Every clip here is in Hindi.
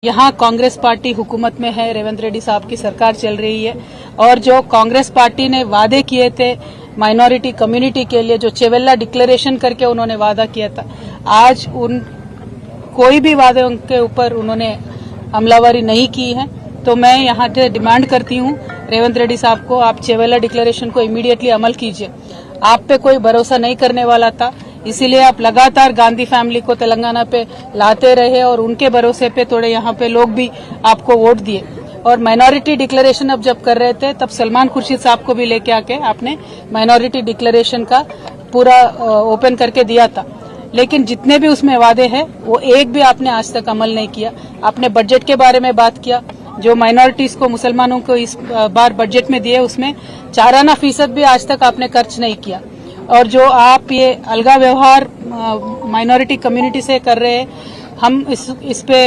यहाँ कांग्रेस पार्टी हुकूमत में है, रेवंत रेड्डी साहब की सरकार चल रही है और जो कांग्रेस पार्टी ने वादे किए थे माइनॉरिटी कम्युनिटी के लिए, जो चेवेल्ला डिक्लेरेशन करके उन्होंने वादा किया था, आज उन कोई भी वादे के ऊपर उन्होंने अमलावरी नहीं की है। तो मैं यहाँ से डिमांड करती हूँ रेवंत रेड्डी साहब को, आप चेवेल्ला डिक्लेरेशन को इमीडिएटली अमल कीजिए। आप पे कोई भरोसा नहीं करने वाला था, इसीलिए आप लगातार गांधी फैमिली को तेलंगाना पे लाते रहे और उनके भरोसे पे थोड़े यहाँ पे लोग भी आपको वोट दिए। और माइनॉरिटी डिक्लेरेशन अब जब कर रहे थे तब सलमान खुर्शीद साहब को भी लेके आके आपने माइनॉरिटी डिक्लेरेशन का पूरा ओपन करके दिया था, लेकिन जितने भी उसमें वादे हैं वो एक भी आपने आज तक अमल नहीं किया। आपने बजट के बारे में बात किया, जो माइनॉरिटीज को, मुसलमानों को इस बार बजट में दिए उसमें 4% भी आज तक आपने खर्च नहीं किया। और जो आप ये अलगा व्यवहार माइनॉरिटी कम्युनिटी से कर रहे हैं, हम इस पे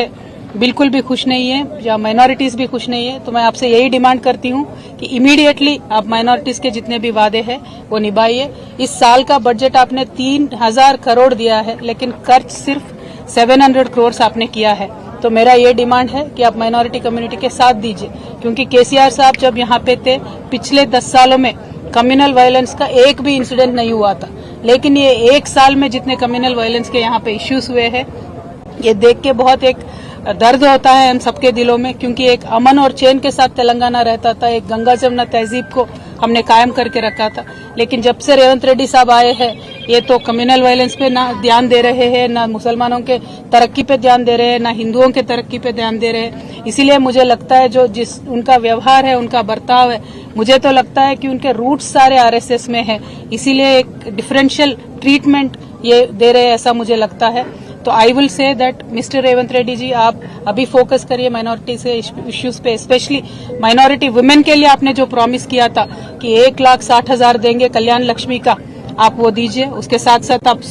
बिल्कुल भी खुश नहीं है, या माइनॉरिटीज भी खुश नहीं है। तो मैं आपसे यही डिमांड करती हूँ कि इमीडिएटली आप माइनॉरिटीज के जितने भी वादे हैं वो निभाइए। इस साल का बजट आपने 3000 करोड़ दिया है, लेकिन खर्च सिर्फ 700 करोड़ आपने किया है। तो मेरा ये डिमांड है कि आप माइनॉरिटी कम्युनिटी के साथ दीजिए, क्योंकि केसीआर साहब जब यहाँ पे थे पिछले 10 सालों में कम्युनल वायलेंस का एक भी इंसिडेंट नहीं हुआ था, लेकिन ये एक साल में जितने कम्युनल वायलेंस के यहाँ पे इश्यूज हुए हैं, ये देख के बहुत एक दर्द होता है हम सबके दिलों में, क्योंकि एक अमन और चैन के साथ तेलंगाना रहता था, एक गंगा जमुना तहजीब को हमने कायम करके रखा था। लेकिन जब से रेवंत रेड्डी साहब आए हैं, ये तो कम्युनल वायलेंस पे ना ध्यान दे रहे हैं, ना मुसलमानों के तरक्की पे ध्यान दे रहे हैं, ना हिंदुओं के तरक्की पे ध्यान दे रहे हैं। इसीलिए मुझे लगता है जो जिस उनका व्यवहार है, उनका बर्ताव है, मुझे तो लगता है कि उनके रूट्स सारे आरएसएस में है, इसीलिए एक डिफरेंशियल ट्रीटमेंट ये दे रहे हैं, ऐसा मुझे लगता है। तो I will say that mister Revanth Reddy ji, आप अभी फोकस करिए माइनॉरिटी से इश्यूज पे, स्पेशली माइनॉरिटी वुमेन के लिए आपने जो प्रॉमिस किया था कि 1,60,000 देंगे कल्याण लक्ष्मी का, आप वो दीजिए। उसके साथ साथ आप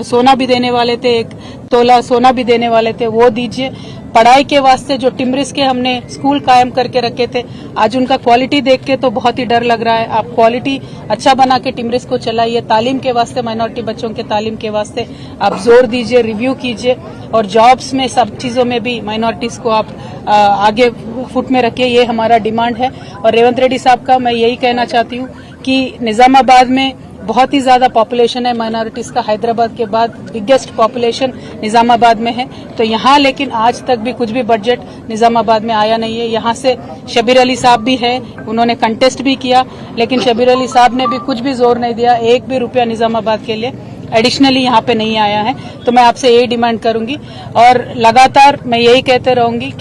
सोना भी देने वाले थे, 1 तोला सोना भी देने वाले थे, वो दीजिए। पढ़ाई के वास्ते जो टिम्रिस के हमने स्कूल कायम करके रखे थे, आज उनका क्वालिटी देख के तो बहुत ही डर लग रहा है। आप क्वालिटी अच्छा बना के टिम्रिस को चलाइए। तालीम के वास्ते, माइनॉरिटी बच्चों के तालीम के वास्ते आप जोर दीजिए, रिव्यू कीजिए, और जॉब्स में सब चीजों में भी माइनॉरिटीज को आप आगे फुट में रखिए। ये हमारा डिमांड है। और रेवंत रेड्डी साहब का मैं यही कहना चाहती हूँ कि निजामाबाद में बहुत ही ज्यादा पॉपुलेशन है माइनॉरिटीज का, हैदराबाद के बाद बिगेस्ट पॉपुलेशन निजामाबाद में है। तो यहाँ लेकिन आज तक भी कुछ भी बजट निजामाबाद में आया नहीं है। यहाँ से शबीर अली साहब भी है, उन्होंने कंटेस्ट भी किया, लेकिन शबीर अली साहब ने भी कुछ भी जोर नहीं दिया, 1 भी रुपया निजामाबाद के लिए एडिशनली यहाँ पे नहीं आया है। तो मैं आपसे यही डिमांड करूंगी और लगातार मैं यही कहते रहूंगी।